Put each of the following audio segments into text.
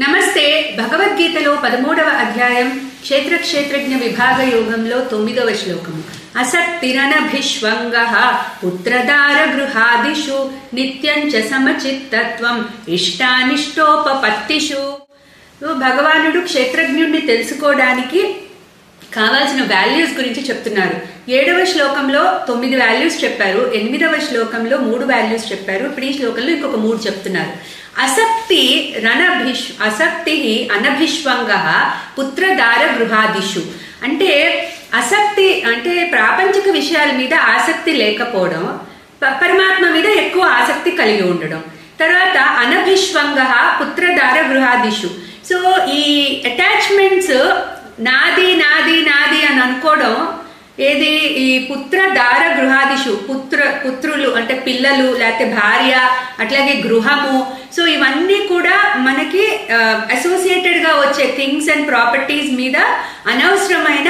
నమస్తే. భగవద్గీతలో 13వ అధ్యాయం క్షేత్రజ్ఞ విభాగ యోగంలో 9వ శ్లోకము. అసక్తిరనభిష్వంగః పుత్రదార గృహాదిషు నిత్యం చ సమచిత్తత్వం ఇష్టానిష్టోపపత్తిషు. భగవానుడు క్షేత్రజ్ఞుడిని తెలుసుకోవడానికి కావాల్సిన వాల్యూస్ గురించి చెప్తున్నారు. 7వ శ్లోకంలో 9 వాల్యూస్ చెప్పారు, 8వ శ్లోకంలో 3 వాల్యూస్ చెప్పారు. ఇప్పుడు ఈ శ్లోకంలో ఇంకొక 3 చెప్తున్నారు. అసక్తి అనభిష్వంగః పుత్రదార గృహాదిషు. అంటే ఆసక్తి అంటే ప్రాపంచిక విషయాల మీద ఆసక్తి లేకపోవడం, పరమాత్మ మీద ఎక్కువ ఆసక్తి కలిగి ఉండడం. తర్వాత అనభిష్వంగః పుత్రదార గృహాదిషు. సో ఈ అటాచ్మెంట్స్ నాది నాది నాది అని అనుకోవడం ఏది ఈ పుత్రదార గృహాదిషు, పుత్రులు అంటే పిల్లలు, లేకపోతే భార్య, అట్లాగే గృహము. సో ఇవన్నీ కూడా మనకి అసోసియేటెడ్ గా వచ్చే థింగ్స్ అండ్ ప్రాపర్టీస్ మీద అనవసరమైన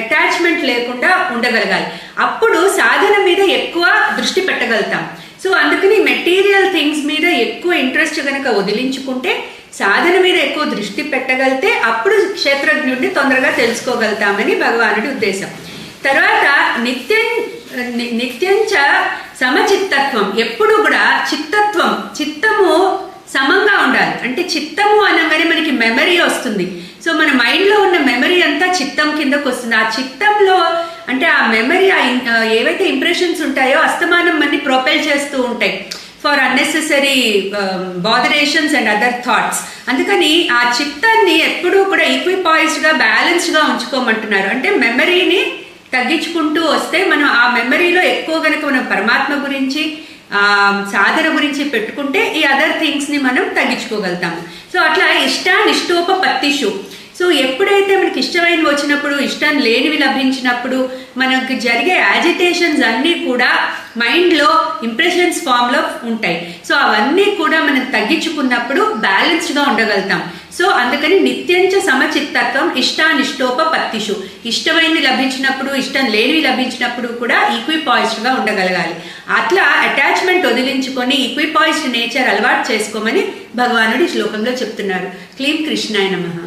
అటాచ్మెంట్ లేకుండా ఉండగలగాలి. అప్పుడు సాధన మీద ఎక్కువ దృష్టి పెట్టగలుగుతాం. సో అందుకని మెటీరియల్ థింగ్స్ మీద ఎక్కువ ఇంట్రెస్ట్ కనుక వదిలించుకుంటే, సాధన మీద ఎక్కువ దృష్టి పెట్టగలిగితే అప్పుడు క్షేత్రజ్ఞుడిని తొందరగా తెలుసుకోగలుగుతామని భగవానుడి ఉద్దేశం. తర్వాత నిత్యంచ సమచిత్తత్వం. ఎప్పుడు కూడా చిత్తము సమంగా ఉండాలి. అంటే చిత్తము అనగానే మనకి మెమరీ వస్తుంది. సో మన మైండ్ లో ఉన్న మెమరీ అంతా చిత్తం కిందకు వస్తుంది. ఆ చిత్తంలో అంటే ఆ మెమరీ ఏవైతే ఇంప్రెషన్స్ ఉంటాయో అస్తమానం మనని ప్రొపెల్ చేస్తూ ఉంటాయి for unnecessary botherations and other thoughts. అందుకని ఆ చిత్తాన్ని ఎప్పుడూ కూడా ఈక్విపాయిజ్డ్ గా బ్యాలెన్స్డ్ గా ఉంచుకోమంటున్నారు. అంటే మెమరీని తగ్గించుకుంటూ వస్తే మనం ఆ మెమరీలో ఎక్కువ గనక మనం పరమాత్మ గురించి సాధన గురించి పెట్టుకుంటే ఈ అదర్ థింగ్స్ ని మనం తగ్గించుకోగలుగుతాము. సో అట్లా ఇష్టానిష్టోపపత్తిషు. సో ఎప్పుడైతే మనకి ఇష్టమైనవి వచ్చినప్పుడు, ఇష్టం లేనివి లభించినప్పుడు మనకి జరిగే యాజిటేషన్స్ అన్నీ కూడా మైండ్లో ఇంప్రెషన్స్ ఫామ్లో ఉంటాయి. సో అవన్నీ కూడా మనం తగ్గించుకున్నప్పుడు బ్యాలెన్స్డ్గా ఉండగలుగుతాం. సో అందుకని నిత్యంచ సమచిత్తత్వం ఇష్టానిష్టోపపత్తిషు. ఇష్టమైనవి లభించినప్పుడు, ఇష్టం లేనివి లభించినప్పుడు కూడా ఈక్విపాయిజ్డ్గా ఉండగలగాలి. అట్లా అటాచ్మెంట్ వదిలించుకొని ఈక్విపాయిజ్డ్ నేచర్ అలవాటు చేసుకోమని భగవానుడు ఈ శ్లోకంలో చెప్తున్నారు. క్లీం కృష్ణాయ నమః.